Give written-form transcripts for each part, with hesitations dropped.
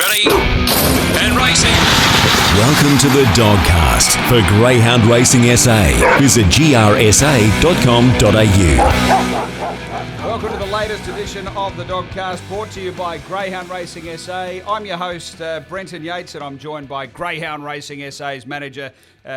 Ready and racing. Welcome to the Dogcast for Greyhound Racing SA. Visit grsa.com.au. Welcome to the latest edition of the Dogcast, brought to you by Greyhound Racing SA. I'm your host, Brenton Yates, and I'm joined by Greyhound Racing SA's manager,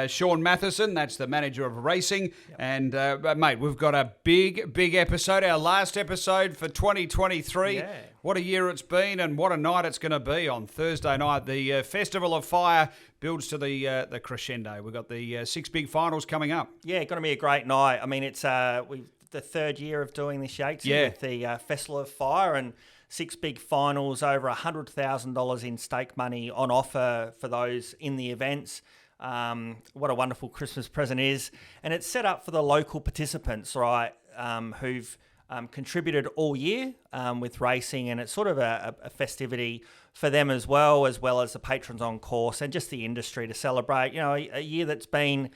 Shaun Mathieson. That's the manager of racing. Yep. And, mate, we've got a big episode, our last episode for 2023. Yeah. What a year it's been and what a night it's going to be on Thursday night. The Festival of Fire builds to the crescendo. We've got the 6 big finals coming up. Yeah, going to be a great night. I mean, it's the third year of doing this, Yates, with the Festival of Fire, and 6 big finals, over $100,000 in stake money on offer for those in the events. What a wonderful Christmas present is. And it's set up for the local participants, right, who've contributed all year with racing, and it's sort of a festivity for them as well as the patrons on course and just the industry to celebrate, you know, a year that's been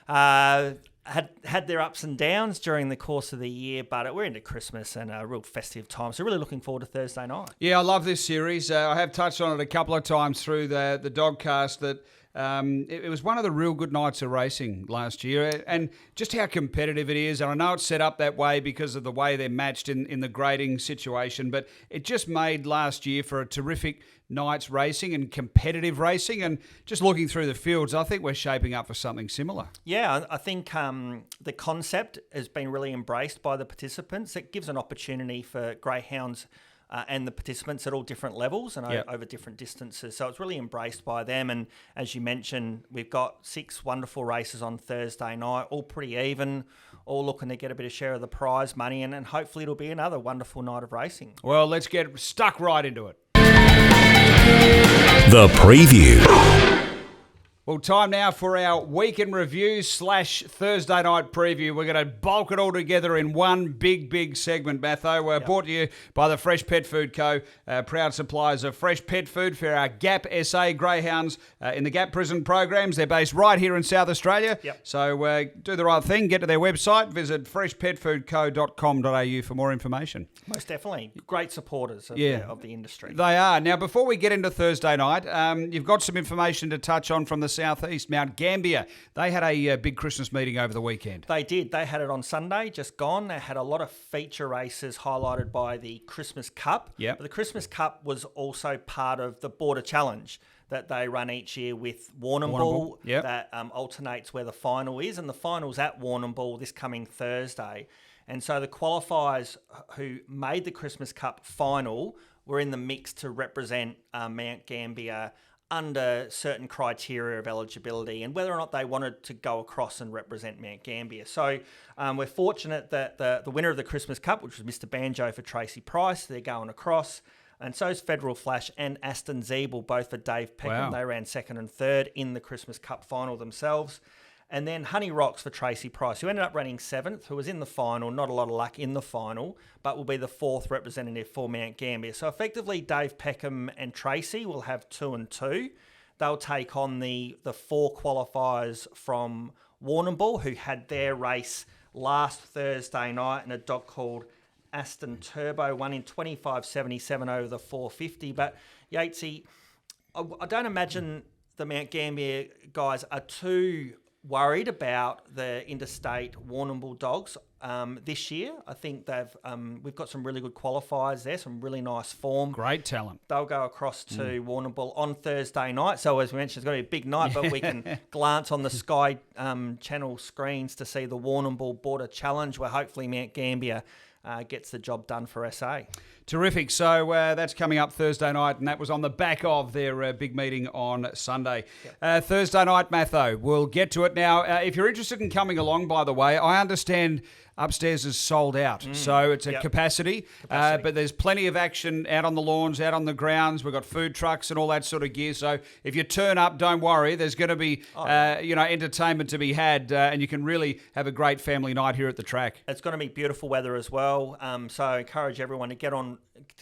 had their ups and downs during the course of the year, but we're into Christmas and a real festive time. So really looking forward to Thursday night. Yeah, I love this series. I have touched on it a couple of times through the Dogcast that it was one of the real good nights of racing last year, and just how competitive it is. And I know it's set up that way because of the way they're matched in the grading situation, but it just made last year for a terrific night's racing and competitive racing. And just looking through the fields, I think we're shaping up for something similar. Yeah, I think the concept has been really embraced by the participants. It gives an opportunity for greyhounds and the participants at all different levels and over different distances. So it's really embraced by them. And as you mentioned, we've got 6 wonderful races on Thursday night, all pretty even, all looking to get a bit of share of the prize money. And hopefully it'll be another wonderful night of racing. Well, let's get stuck right into it. The preview. Well, time now for our weekend review / Thursday night preview. We're going to bulk it all together in one big segment, Matho. We're brought to you by the Fresh Pet Food Co., proud suppliers of fresh pet food for our GAP SA greyhounds in the GAP prison programs. They're based right here in South Australia. Yep. So do the right thing. Get to their website. Visit freshpetfoodco.com.au for more information. Most definitely. Great supporters of the industry. They are. Now, before we get into Thursday night, you've got some information to touch on from the southeast. Mount Gambier, they had a big Christmas meeting over the weekend. They did. They had it on Sunday, just gone. They had a lot of feature races highlighted by the Christmas Cup. Yep. But the Christmas Cup was also part of the Border Challenge that they run each year with Warrnambool. Yep. That alternates where the final is, and the final's at Warrnambool this coming Thursday. And so the qualifiers who made the Christmas Cup final were in the mix to represent Mount Gambier under certain criteria of eligibility and whether or not they wanted to go across and represent Mount Gambier. So we're fortunate that the winner of the Christmas Cup, which was Mr. Banjo for Tracy Price, they're going across. And so is Federal Flash and Aston Zeeble, both for Dave Peckham. Wow. They ran 2nd and 3rd in the Christmas Cup final themselves. And then Honey Rocks for Tracy Price, who ended up running 7th, who was in the final, not a lot of luck in the final, but will be the 4th representative for Mount Gambier. So effectively, Dave Peckham and Tracy will have 2 and 2. They'll take on the 4 qualifiers from Warrnambool, who had their race last Thursday night in a dog called Aston Turbo, won in 25.77 over the 450. But Yatesy, I don't imagine the Mount Gambier guys are too worried about the interstate Warrnambool dogs this year. I think we've got some really good qualifiers there, some really nice form. Great talent. They'll go across to Warrnambool on Thursday night. So as we mentioned, it's going to be a big night, but we can glance on the Sky Channel screens to see the Warrnambool Border Challenge, where hopefully Mount Gambier gets the job done for SA. Terrific. So that's coming up Thursday night, and that was on the back of their big meeting on Sunday. Yep. Thursday night, Matho, we'll get to it now. If you're interested in coming along, by the way, I understand upstairs is sold out. So it's a capacity. But there's plenty of action out on the lawns, out on the grounds. We've got food trucks and all that sort of gear. So if you turn up, don't worry. There's going to be entertainment to be had, and you can really have a great family night here at the track. It's going to be beautiful weather as well. So I encourage everyone to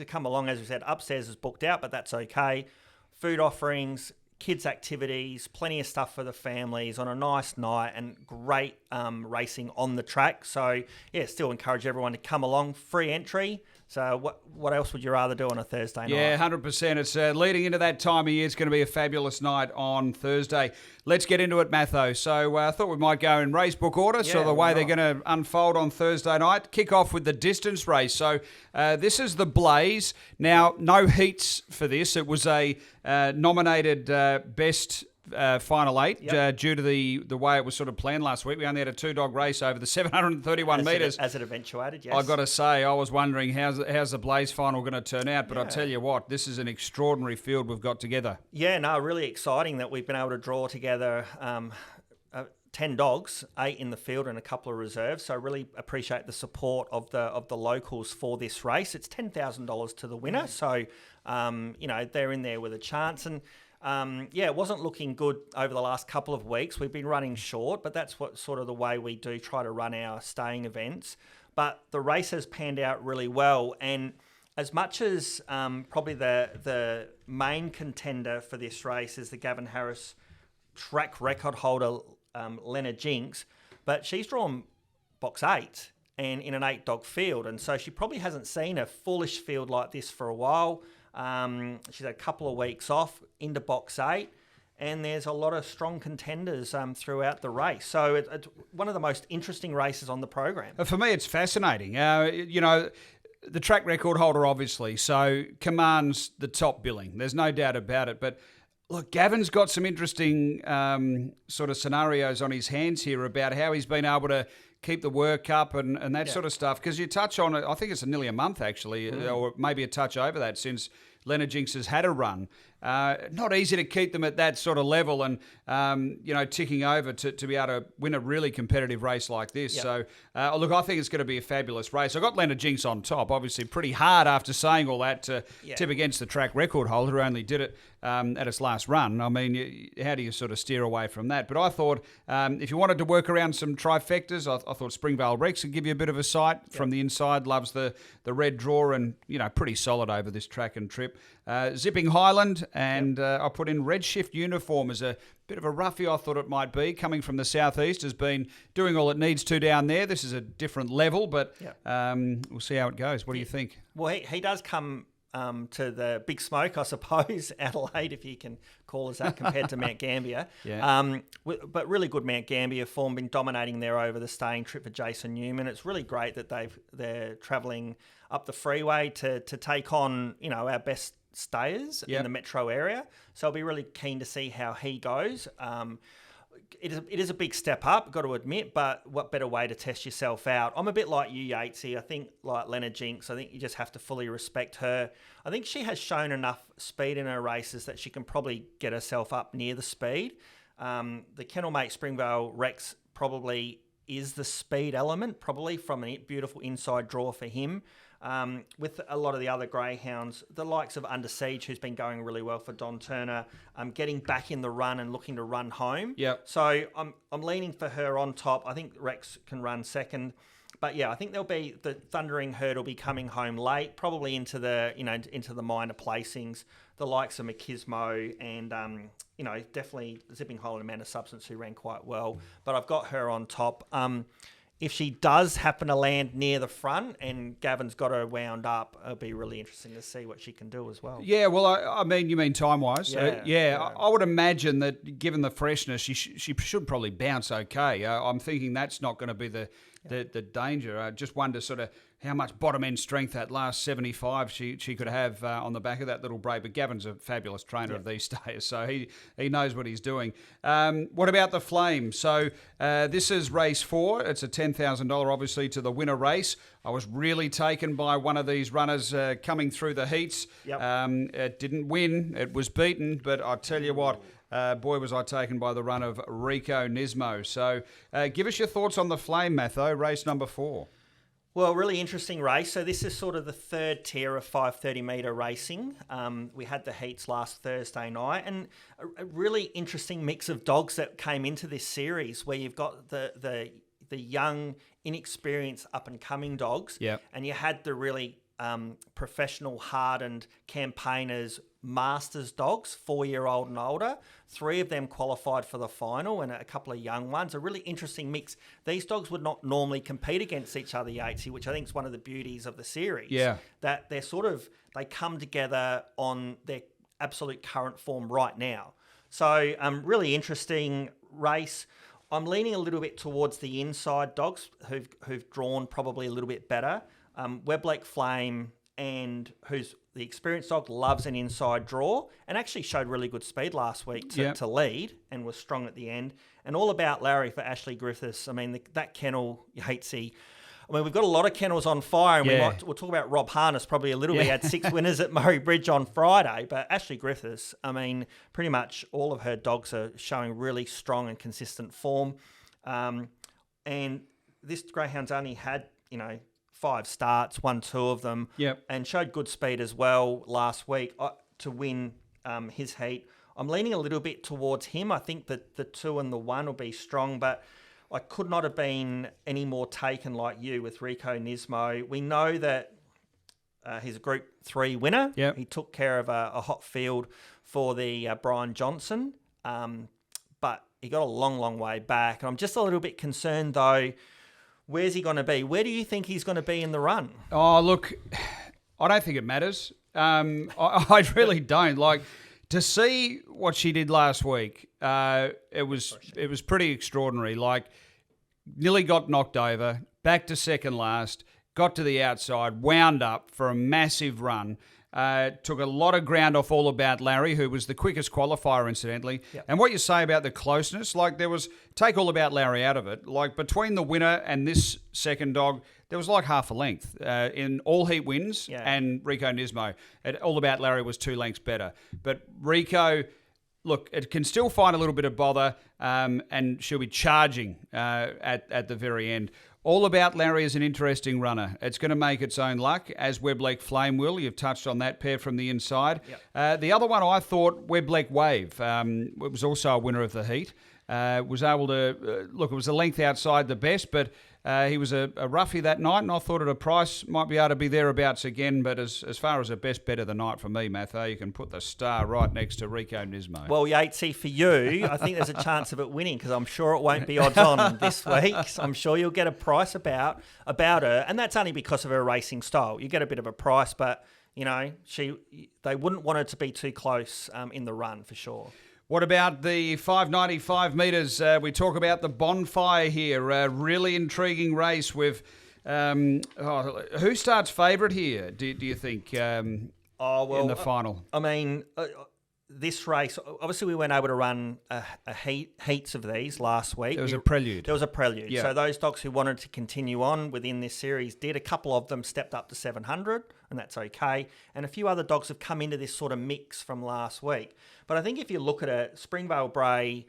come along. As we said, upstairs is booked out, but that's okay. Food offerings, kids' activities, plenty of stuff for the families on a nice night, and great racing on the track. So, still encourage everyone to come along. Free entry, So what else would you rather do on a Thursday night? Yeah, 100%. It's leading into that time of year. It's going to be a fabulous night on Thursday. Let's get into it, Matho. So I thought we might go in race book order, so the way they're going to unfold on Thursday night. Kick off with the distance race. So this is the Blaze. Now, no heats for this. It was a nominated best final 8 due to the way it was sort of planned last week. We only had a 2-dog race over the 731 metres. As it eventuated, yes. I got to say, I was wondering how's the Blaze final going to turn out, but I tell you what, this is an extraordinary field we've got together. Yeah, no, really exciting that we've been able to draw together 10 dogs, 8 in the field and a couple of reserves. So I really appreciate the support of the locals for this race. It's $10,000 to the winner, so they're in there with a chance. And it wasn't looking good over the last couple of weeks. We've been running short, but that's what sort of the way we do try to run our staying events. But the race has panned out really well, and as much as probably the main contender for this race is the Gavin Harris track record holder, Lena Jinx, but she's drawn box 8 and in an 8-dog field, and so she probably hasn't seen a fullish field like this for a while. She's had a couple of weeks off into box 8, and there's a lot of strong contenders throughout the race. So it's one of the most interesting races on the program. For me, it's fascinating. The track record holder, obviously, so commands the top billing. There's no doubt about it. But look, Gavin's got some interesting sort of scenarios on his hands here about how he's been able to keep the work up and that sort of stuff. Because you touch on it, I think it's nearly a month actually, or maybe a touch over that since Leonard Jinx has had a run. Not easy to keep them at that sort of level and, ticking over to be able to win a really competitive race like this. Yep. So, look, I think it's going to be a fabulous race. I got Leonard Jinx on top, obviously pretty hard after saying all that to tip against the track record holder who only did it at its last run. I mean, how do you sort of steer away from that? But I thought if you wanted to work around some trifectas, I thought Springvale Rex would give you a bit of a sight from the inside. Loves the red draw and, pretty solid over this track and trip. Zipping Highland, and I put in Redshift Uniform as a bit of a roughie, I thought it might be. Coming from the southeast, has been doing all it needs to down there. This is a different level, but we'll see how it goes. What do you think? Well, he does come to the big smoke, I suppose, Adelaide, if you can call us that, compared to Mount Gambier. But really good Mount Gambier form, been dominating there over the staying trip for Jason Newman. It's really great that they're travelling up the freeway to take on, our best stayers in the metro area. So I'll be really keen to see how he goes. It is a big step up, got to admit, but what better way to test yourself out? I'm a bit like you, Yatesy. I think like Leonard Jinx, I think you just have to fully respect her. I think she has shown enough speed in her races that she can probably get herself up near the speed. The kennelmate Springvale Rex probably is the speed element, probably from a beautiful inside draw for him. With a lot of the other greyhounds, the likes of Under Siege, who's been going really well for Don Turner, getting back in the run and looking to run home. Yep. So I'm leaning for her on top. I think Rex can run second. But yeah, I think there'll be the Thundering Herd will be coming home late, probably into the minor placings. The likes of Machismo and definitely Zipping Highland Amanda Substance, who ran quite well. But I've got her on top. If she does happen to land near the front and Gavin's got her wound up, it'll be really interesting to see what she can do as well. Yeah, well, I mean, you mean time-wise? I would imagine that given the freshness, she should probably bounce okay. I'm thinking that's not going to be the danger. I just wonder sort of how much bottom-end strength that last 75 she could have on the back of that little break. But Gavin's a fabulous trainer of these stayers, so he knows what he's doing. What about the Flame? So this is race 4. It's a $10,000, obviously, to the winner race. I was really taken by one of these runners coming through the heats. It didn't win. It was beaten, but I tell you what, boy, was I taken by the run of Rico Nismo. So give us your thoughts on the Flame, Matho, race number 4. Well, really interesting race. So this is sort of the third tier of 530-metre racing. We had the heats last Thursday night, and a really interesting mix of dogs that came into this series where you've got the young, inexperienced, up-and-coming dogs, and you had the really professional, hardened campaigners Masters dogs, 4-year-old and older. 3 of them qualified for the final and a couple of young ones. A really interesting mix. These dogs would not normally compete against each other, Yatesy, which I think is one of the beauties of the series. Yeah. That they come together on their absolute current form right now. So really interesting race. I'm leaning a little bit towards the inside dogs who've drawn probably a little bit better. Weblake Flame, and who's the experienced dog, loves an inside draw and actually showed really good speed last week to lead and was strong at the end. And All About Larry for Ashley Griffiths. I mean, that kennel, Yatesy. I mean, we've got a lot of kennels on fire, and we'll talk about Rob Harness probably a little bit. He had 6 winners at Murray Bridge on Friday, but Ashley Griffiths, I mean, pretty much all of her dogs are showing really strong and consistent form. And this greyhound's only had, 5 starts, won 2 of them, and showed good speed as well last week to win his heat. I'm leaning a little bit towards him. I think that the 2 and the 1 will be strong, but I could not have been any more taken like you with Rico Nismo. We know that he's a Group 3 winner. Yep. He took care of a hot field for the Brian Johnson, but he got a long, long way back. And I'm just a little bit concerned, though. Where's he going to be? Where do you think he's going to be in the run? Oh, look, I don't think it matters. I really don't. Like, to see what she did last week, it was pretty extraordinary. Like, nearly got knocked over, back to second last, got to the outside, wound up for a massive run. Took a lot of ground off All About Larry, who was the quickest qualifier, incidentally. Yep. And what you say about the closeness, like take All About Larry out of it, like between the winner and this second dog, there was like half a length in all heat wins and Rico Nismo. All About Larry was 2 lengths better. But Rico, look, it can still find a little bit of bother and she'll be charging at the very end. All About Larry is an interesting runner. It's going to make its own luck, as Weblake Flame will. You've touched on that pair from the inside. Yep. The other one I thought, Weblake Wave, it was also a winner of the heat. Was able to, look, it was a length outside the best, but he was a roughie that night, and I thought at a price might be able to be thereabouts again. But as far as the best bet of the night for me, Matho, you can put the star right next to Rico Nismo. Well, Yatesy, for you, I think there's a chance of it winning because I'm sure it won't be odds on this week. So I'm sure you'll get a price about her, and that's only because of her racing style. You get a bit of a price, but they wouldn't want her to be too close in the run for sure. What about the 595 metres? We talk about the bonfire here. Really intriguing race with... who starts favourite here, do you think, in the final? I mean, this race, obviously we weren't able to run heats of these last week. There was a prelude. Yeah. So those dogs who wanted to continue on within this series did. A couple of them stepped up to 700, and that's okay. And a few other dogs have come into this sort of mix from last week. But I think if you look at it, Springvale Bray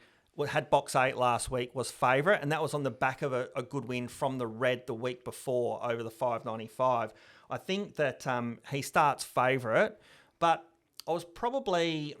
had box 8 last week, was favourite, and that was on the back of a good win from the Red the week before over the 595. I think that he starts favourite, but I was probably,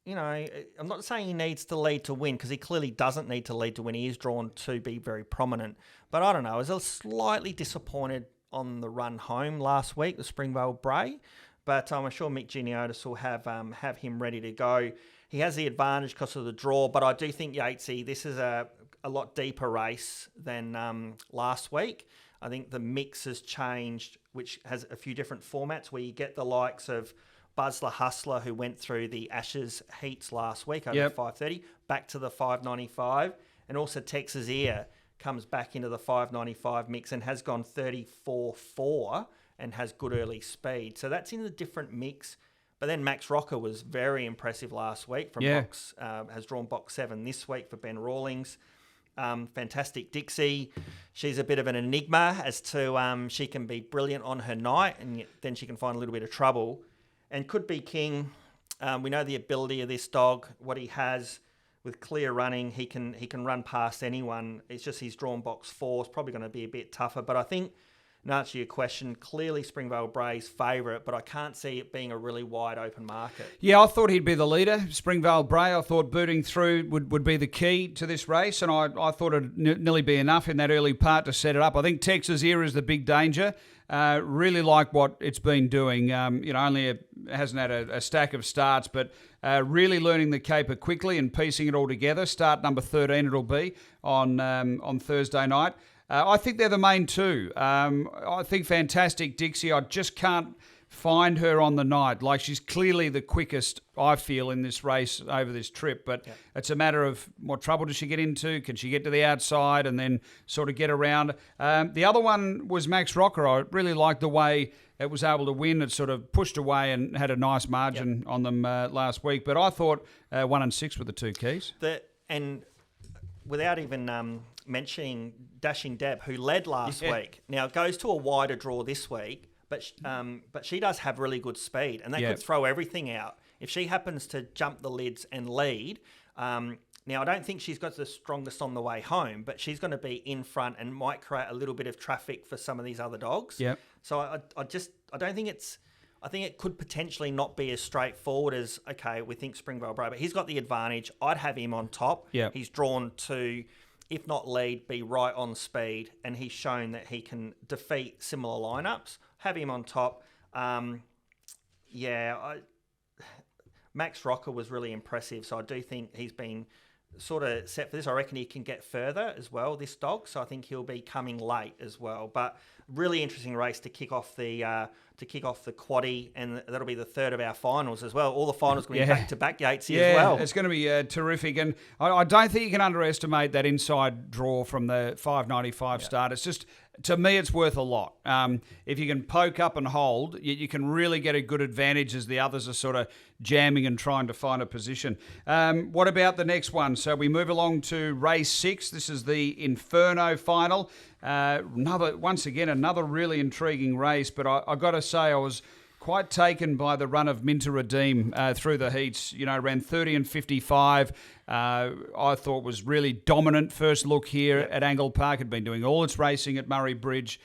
I'm not saying he needs to lead to win because he clearly doesn't need to lead to win. He is drawn to be very prominent. But I don't know, I was slightly disappointed on the run home last week, the Springvale Bray. But I'm sure Mick Giniotis will have him ready to go. He has the advantage because of the draw, but I do think, Yatesy, this is a lot deeper race than last week. I think the mix has changed, which has a few different formats where you get the likes of Buzz the Hustler, who went through the Ashes heats last week over 530, back to the 595, and also Texas Ear comes back into the 595 mix and has gone 34.4 and has good early speed. So that's in a different mix. But then Max Rocker was very impressive last week from box, has drawn box 7 this week for Ben Rawlings. Fantastic Dixie. She's a bit of an enigma as to she can be brilliant on her night and then she can find a little bit of trouble. And Could Be King, we know the ability of this dog, what he has with clear running. He can run past anyone. It's just he's drawn box 4. It's probably going to be a bit tougher. But I think in answer to your question, clearly Springvale Bray's favourite, but I can't see it being a really wide open market. Yeah, I thought he'd be the leader, Springvale Bray. I thought booting through would be the key to this race, and I thought it'd nearly be enough in that early part to set it up. I think Texas Era is the big danger. Really like what it's been doing. Hasn't had a stack of starts, but really learning the caper quickly and piecing it all together. Start number 13 it'll be on Thursday night. I think they're the main two. I think Fantastic Dixie, I just can't find her on the night. Like, she's clearly the quickest, I feel, in this race over this trip. But it's a matter of what trouble does she get into? Can she get to the outside and then sort of get around? The other one was Max Rocker. I really liked the way it was able to win. It sort of pushed away and had a nice margin on them last week. But I thought 1 and 6 were the two keys. And without even mentioning Dashing Deb, who led last week, now goes to a wider draw this week. But she does have really good speed, and that could throw everything out. If she happens to jump the lids and lead, now I don't think she's got the strongest on the way home, but she's going to be in front and might create a little bit of traffic for some of these other dogs. Yep. So I don't think I think it could potentially not be as straightforward as, okay, we think Springvale Bray, but he's got the advantage. I'd have him on top. Yep. He's drawn to, if not lead, be right on speed, and he's shown that he can defeat similar lineups. Have him on top. Max Rocker was really impressive, so I do think he's been sort of set for this. I reckon he can get further as well, this dog, so I think he'll be coming late as well. But really interesting race to kick off the quaddie, and that'll be the third of our finals as well. All the finals going to be back-to-back Yates as well. It's going to be terrific, and I don't think you can underestimate that inside draw from the 595 start. It's just, to me, it's worth a lot. If you can poke up and hold, you can really get a good advantage as the others are sort of jamming and trying to find a position. What about the next one? So we move along to race 6. This is the Inferno final. Another really intriguing race, but I got to say I was quite taken by the run of Minter Redeem through the heats. You know, ran 30 and 55. I thought was really dominant first look here at Angle Park. Had been doing all its racing at Murray Bridge.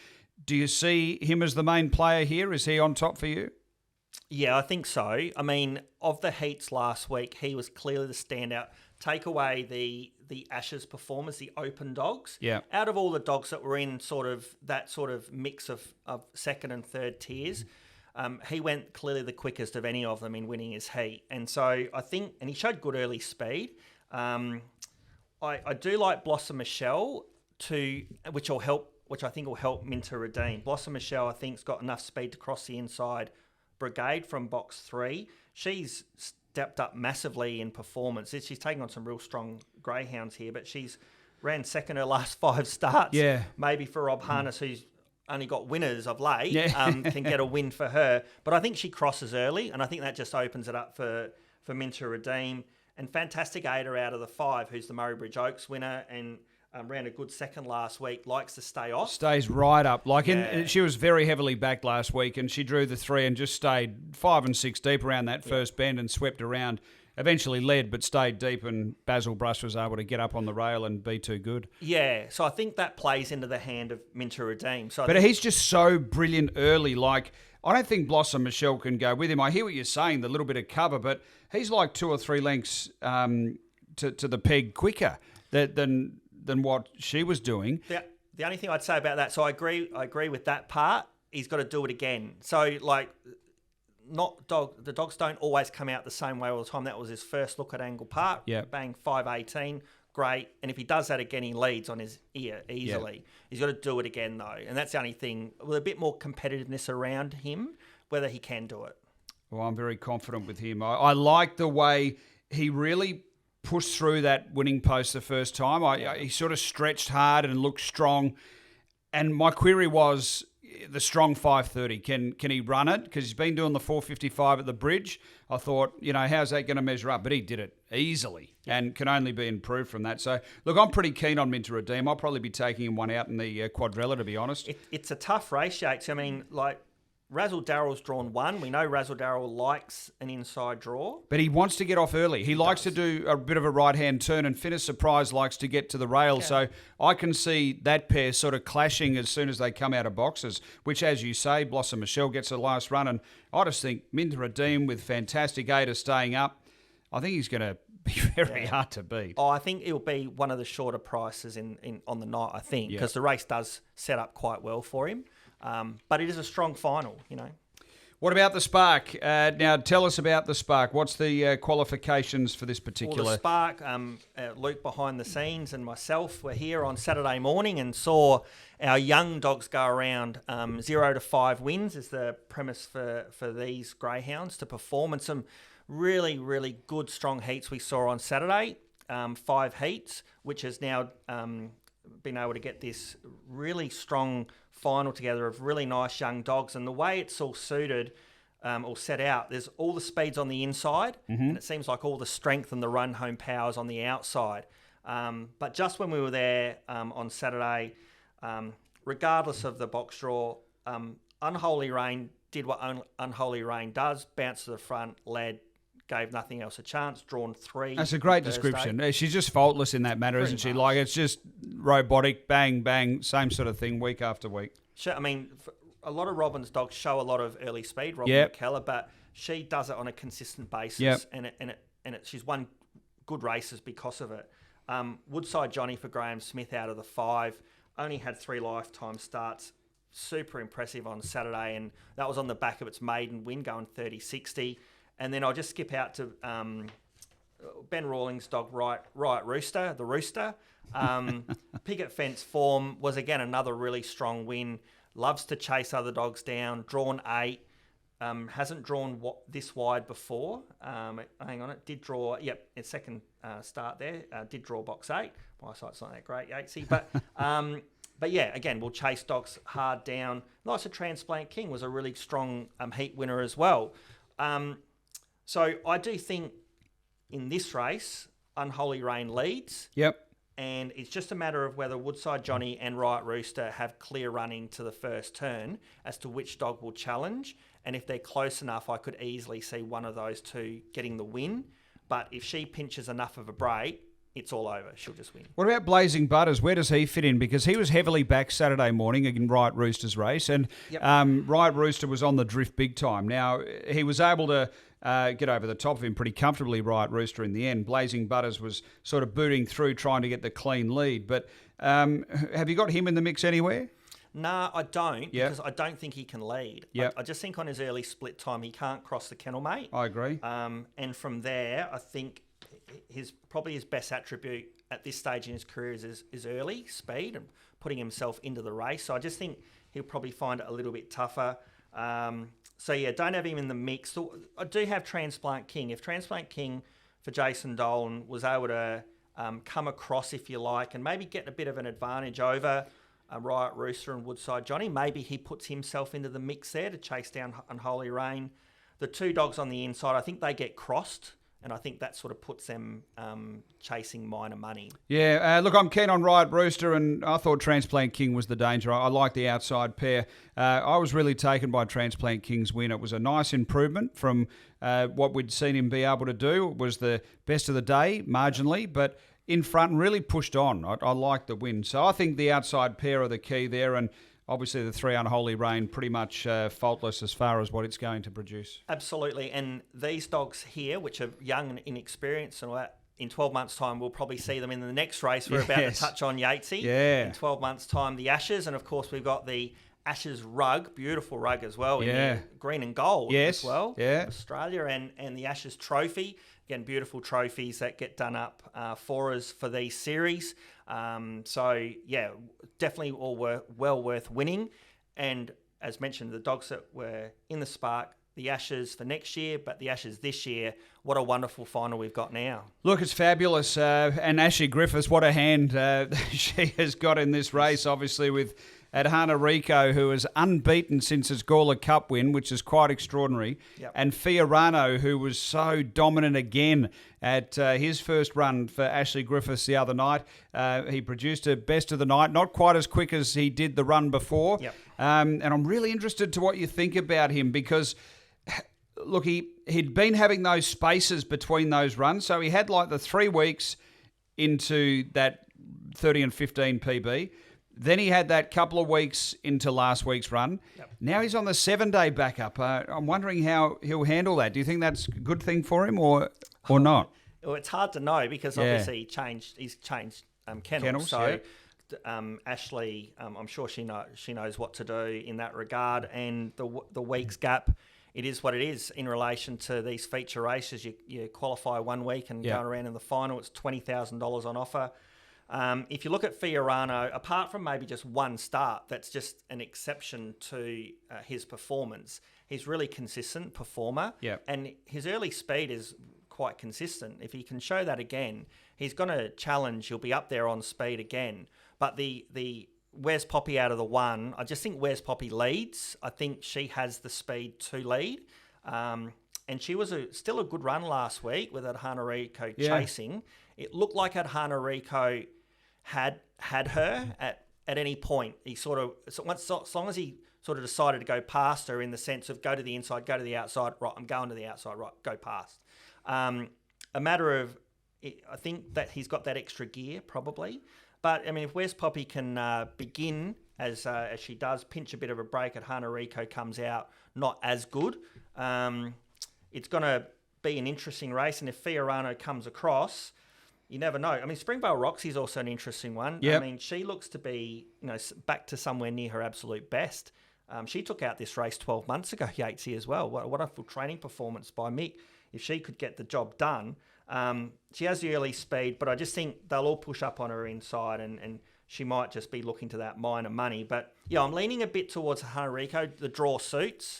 Do you see him as the main player here? Is he on top for you? Yeah, I think so. I mean, of the heats last week, he was clearly the standout. Take away the Ashes performers, the open dogs. Yeah. Out of all the dogs that were in sort of that sort of mix of second and third tiers, he went clearly the quickest of any of them in winning his heat. And so I think, and he showed good early speed. I do like Blossom Michelle which I think will help Minter Redeem. Blossom Michelle, I think, has got enough speed to cross the inside Brigade from box 3. She's stepped up massively in performance. She's taking on some real strong greyhounds here, but she's ran second her last 5 starts. Yeah. Maybe for Rob Harness, who's only got winners of late, can get a win for her. But I think she crosses early, and I think that just opens it up for Minter Redeem. And Fantastic Ada out of the 5, who's the Murray Bridge Oaks winner and ran a good second last week, likes to stay off. Stays right up. She was very heavily back last week, and she drew the 3 and just stayed 5 and 6 deep around that first bend and swept around. Eventually led, but stayed deep, and Basil Brush was able to get up on the rail and be too good. Yeah, so I think that plays into the hand of Minter Redeem. But he's just so brilliant early. Like, I don't think Blossom Michelle can go with him. I hear what you're saying, the little bit of cover, but he's like 2 or 3 lengths to the peg quicker than what she was doing. The only thing I'd say about that, so I agree with that part. He's got to do it again. So, like, the dogs don't always come out the same way all the time. That was his first look at Angle Park. Yeah. Bang, 5.18, great. And if he does that again, he leads on his ear easily. Yep. He's got to do it again, though. And that's the only thing, with a bit more competitiveness around him, whether he can do it. Well, I'm very confident with him. I like the way he really pushed through that winning post the first time. He sort of stretched hard and looked strong. And my query was the strong 5.30. Can he run it? Because he's been doing the 4.55 at the bridge. I thought, how's that going to measure up? But he did it easily and can only be improved from that. So, look, I'm pretty keen on Minter Redeem. I'll probably be taking him one out in the quadrella, to be honest. It's a tough race, Yates. I mean, like, Razzle Darrell's drawn one. We know Razzle Darrell likes an inside draw. But he wants to get off early. He likes to do a bit of a right-hand turn, and Finnis Surprise likes to get to the rail. Yeah. So I can see that pair sort of clashing as soon as they come out of boxes, which, as you say, Blossom Michelle gets a last run. And I just think Minta Redeem with Fantastic Ada staying up, I think he's going to be very hard to beat. Oh, I think it'll be one of the shorter prices on the night, I think, because the race does set up quite well for him. But it is a strong final, you know. What about the Spark? Now, tell us about the Spark. What's the qualifications for this particular? Well, the Spark, Luke behind the scenes and myself were here on Saturday morning and saw our young dogs go around. 0 to 5 wins is the premise for these greyhounds to perform, and some really, really good, strong heats we saw on Saturday. 5 heats, which has now been able to get this really strong final together of really nice young dogs. And the way it's all suited or set out, there's all the speeds on the inside, and it seems like all the strength and the run home powers on the outside. But just when we were there on Saturday, regardless of the box draw, Unholy Rain did what Unholy Rain does, bounced to the front, led, gave nothing else a chance, drawn 3. That's a great description. She's just faultless in that matter, isn't she? Like, it's just robotic, bang, bang, same sort of thing week after week. I mean, a lot of Robin's dogs show a lot of early speed, Robin McKellar, but she does it on a consistent basis, and she's won good races because of it. Woodside Johnny for Graham Smith out of the 5, only had 3 lifetime starts. Super impressive on Saturday, and that was on the back of its maiden win, going 30-60. And then I'll just skip out to Ben Rawlings' dog, Right Rooster, the Rooster. Picket fence form was, again, another really strong win. Loves to chase other dogs down. Drawn 8. Hasn't drawn this wide before. Hang on, it did draw, its second start there. Did draw box 8. My eyesight's not that great, Yatesy. But yeah, again, we'll chase dogs hard down. Nice of Transplant King was a really strong heat winner as well. So I do think in this race, Unholy Rain leads. Yep. And it's just a matter of whether Woodside Johnny and Right Rooster have clear running to the first turn as to which dog will challenge. And if they're close enough, I could easily see one of those two getting the win. But if she pinches enough of a break, it's all over. She'll just win. What about Blazing Butters? Where does he fit in? Because he was heavily back Saturday morning in Right Rooster's race, and Right Rooster was on the drift big time. Now, he was able to get over the top of him pretty comfortably, Right Rooster, in the end. Blazing Butters was sort of booting through, trying to get the clean lead. But have you got him in the mix anywhere? No, I don't, because I don't think he can lead. I just think on his early split time, he can't cross the kennel mate. I agree. And from there, I think his best attribute at this stage in his career is early speed and putting himself into the race. So I just think he'll probably find it a little bit tougher. Don't have him in the mix. So I do have Transplant King. If Transplant King for Jason Dolan was able to come across, if you like, and maybe get a bit of an advantage over Riot Rooster and Woodside Johnny, maybe he puts himself into the mix there to chase down Unholy Rain. The 2 dogs on the inside, I think they get crossed. And I think that sort of puts them chasing minor money. Yeah, look, I'm keen on Riot Rooster, and I thought Transplant King was the danger. I like the outside pair. I was really taken by Transplant King's win. It was a nice improvement from what we'd seen him be able to do. It was the best of the day, marginally, but in front and really pushed on. I liked the win. So I think the outside pair are the key there, and obviously the 3 Unholy Rain pretty much faultless as far as what it's going to produce. Absolutely. And these dogs here, which are young and inexperienced, and in 12 months' time, we'll probably see them in the next race. We're about to touch on Yatesy. Yeah. In 12 months' time, the Ashes. And, of course, we've got the Ashes rug, beautiful rug as well, in the green and gold as well. Yeah. Australia and the Ashes trophy. Again, beautiful trophies that get done up for us for these series. Definitely all well worth winning. And as mentioned, the dogs that were in the Spark, the Ashes for next year, but the Ashes this year, what a wonderful final we've got now. Look, it's fabulous. And Ashley Griffiths, what a hand she has got in this race, obviously, with at Hana Rico, who is unbeaten since his Gawler Cup win, which is quite extraordinary, and Fiorano, who was so dominant again at his first run for Ashley Griffiths the other night. He produced a best of the night, not quite as quick as he did the run before. And I'm really interested to what you think about him because, look, he'd been having those spaces between those runs. So he had like the 3 weeks into that 30 and 15 PB. Then he had that couple of weeks into last week's run. Now he's on the 7-day backup. I'm wondering how he'll handle that. Do you think that's a good thing for him or not? Well, it's hard to know because obviously he's changed kennels. So Ashley, I'm sure she knows what to do in that regard. And the week's gap, it is what it is in relation to these feature races. You qualify 1 week and going around in the final, it's $20,000 on offer. If you look at Fiorano, apart from maybe just one start, that's just an exception to his performance. He's really consistent performer, and his early speed is quite consistent. If he can show that again, he's going to challenge. He'll be up there on speed again. But the Where's Poppy out of the one, I just think Where's Poppy leads. I think she has the speed to lead. And she was still a good run last week with Hana Rico chasing. It looked like Hana Rico had her at any point. He sort of, as long as he sort of decided to go past her in the sense of go to the inside, go to the outside, right, I'm going to the outside, right, go past. A matter of, I think that he's got that extra gear probably. But, I mean, if Where's Poppy can begin, as she does, pinch a bit of a break at Hana Rico comes out not as good, it's going to be an interesting race. And if Fiorano comes across, you never know. I mean, Springvale Roxy's also an interesting one. I mean, she looks to be, back to somewhere near her absolute best. She took out this race 12 months ago, Yatesy as well. What a full training performance by Mick. If she could get the job done, she has the early speed, but I just think they'll all push up on her inside and she might just be looking to that minor money. But, I'm leaning a bit towards Hana Rico. The draw suits.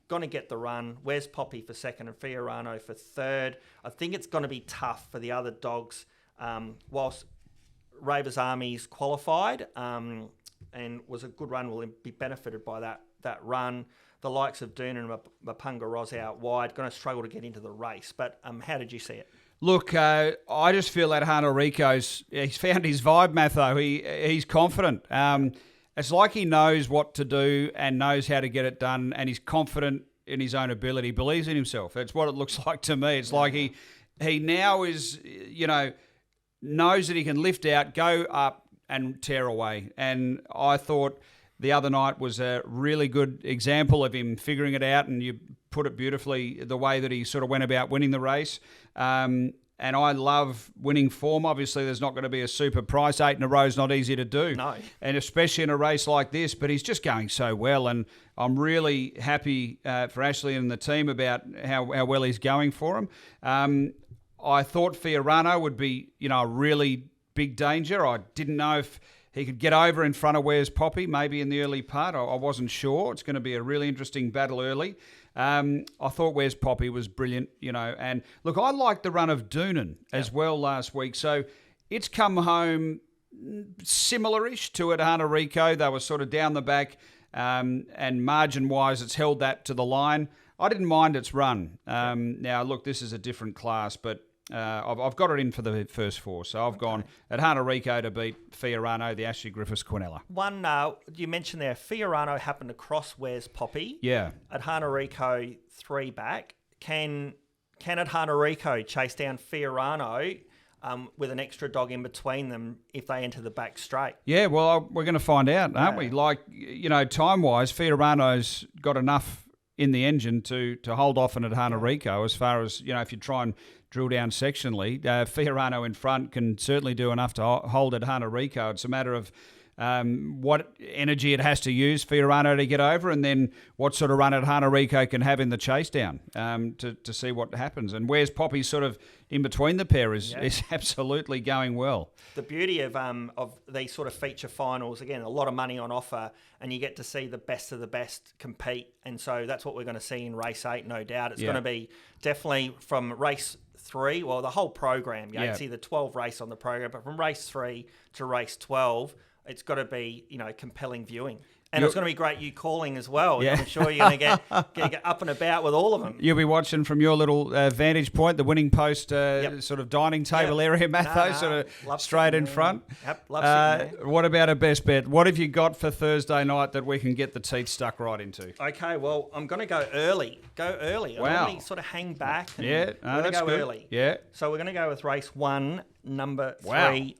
Going to get the run. Where's Poppy for second and Fiorano for third? I think it's going to be tough for the other dogs. Whilst Ravers Army's qualified and was a good run, will be benefited by that run. The likes of Duna and Mapunga Roz out wide, going to struggle to get into the race. But how did you see it? Look, I just feel that Hana Rico's, he's found his vibe, Matho. He's confident. It's like he knows what to do and knows how to get it done, and he's confident in his own ability, believes in himself. That's what it looks like to me. It's like he now is, knows that he can lift out, go up and tear away. And I thought the other night was a really good example of him figuring it out, and you put it beautifully, the way that he sort of went about winning the race. And I love winning form. Obviously, there's not going to be a super price. 8 in a row is not easy to do. No. And especially in a race like this, but he's just going so well. And I'm really happy for Ashley and the team about how well he's going for him. I thought Fiorano would be, a really big danger. I didn't know if he could get over in front of Where's Poppy, maybe in the early part. I wasn't sure. It's going to be a really interesting battle early. I thought Where's Poppy was brilliant, And look, I liked the run of Doonan as well last week. So it's come home similar-ish to at Hana Rico. They were sort of down the back, and margin-wise, it's held that to the line. I didn't mind its run. Now, look, this is a different class, but I've got it in for the first 4. So I've gone at Hana Rico to beat Fiorano, the Ashley Griffiths Quinella. One, you mentioned there, Fiorano happened to cross Where's Poppy. Yeah. At Hana Rico, 3 back. Can at Hana Rico chase down Fiorano with an extra dog in between them if they enter the back straight? Yeah, well, we're going to find out, aren't we? Like, time-wise, Fiorano's got enough in the engine to hold off at Hana Rico as far as, if you try and drill down sectionally. Fiorano in front can certainly do enough to hold at Hana Rico. It's a matter of what energy it has to use Fiorano to get over, and then what sort of run at Hana Rico can have in the chase down to see what happens. And Where's Poppy sort of in between the pair is absolutely going well. The beauty of these sort of feature finals, again, a lot of money on offer, and you get to see the best of the best compete. And so that's what we're going to see in race 8, no doubt. It's going to be definitely from race 3, well, the whole program. You see the 12 race on the program, but from race 3 to race 12, it's got to be, compelling viewing. And it's going to be great you calling as well. Yeah. I'm sure you're going to get up and about with all of them. You'll be watching from your little vantage point, the winning post sort of dining table area, Matho, sort of straight in front. Yep, love sitting there. What about a best bet? What have you got for Thursday night that we can get the teeth stuck right into? Okay, well, I'm going to go early. Wow. I don't really sort of hang back. And Yeah, we're going to go good. early. Yeah. So we're going to go with race 1, number 3,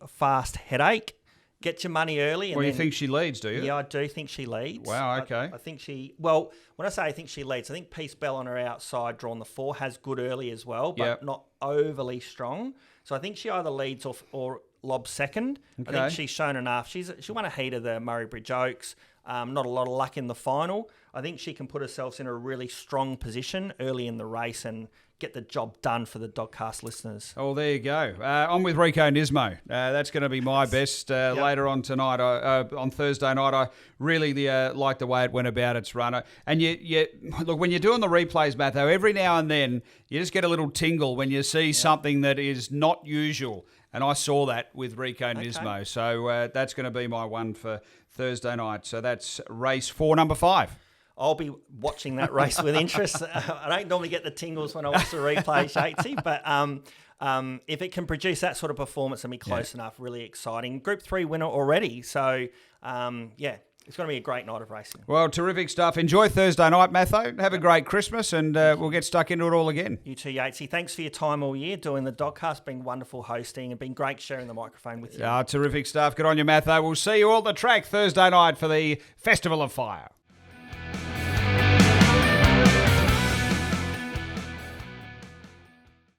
Wow. Fast Headache. Get your money early. Well, you think she leads, do you? Yeah, I do think she leads. Wow, okay. I think when I say I think she leads, I think Peace Bell on her outside, drawn the 4, has good early as well, but not overly strong. So I think she either leads or lobs second. Okay. I think she's shown enough. She won a heat of the Murray Bridge Oaks. Not a lot of luck in the final. I think she can put herself in a really strong position early in the race and get the job done for the Dogcast listeners. Oh, there you go. I'm with Rico Nismo. That's going to be my best later on tonight. On Thursday night, I really like the way it went about its run. And you look, when you're doing the replays, Matho, every now and then you just get a little tingle when you see something that is not usual. And I saw that with Rico Nismo. So that's going to be my one for Thursday night. So that's race 4, number 5. I'll be watching that race with interest. I don't normally get the tingles when I watch the replay, Yatesy, but if it can produce that sort of performance and be close enough, really exciting. Group 3 winner already. So, it's going to be a great night of racing. Well, terrific stuff. Enjoy Thursday night, Matho. Have a great Christmas, and we'll get stuck into it all again. You too, Yatesy. Thanks for your time all year doing the Dogcast. Been wonderful hosting and been great sharing the microphone with you. Terrific stuff. Good on you, Matho. We'll see you all at the track Thursday night for the Festival of Fire.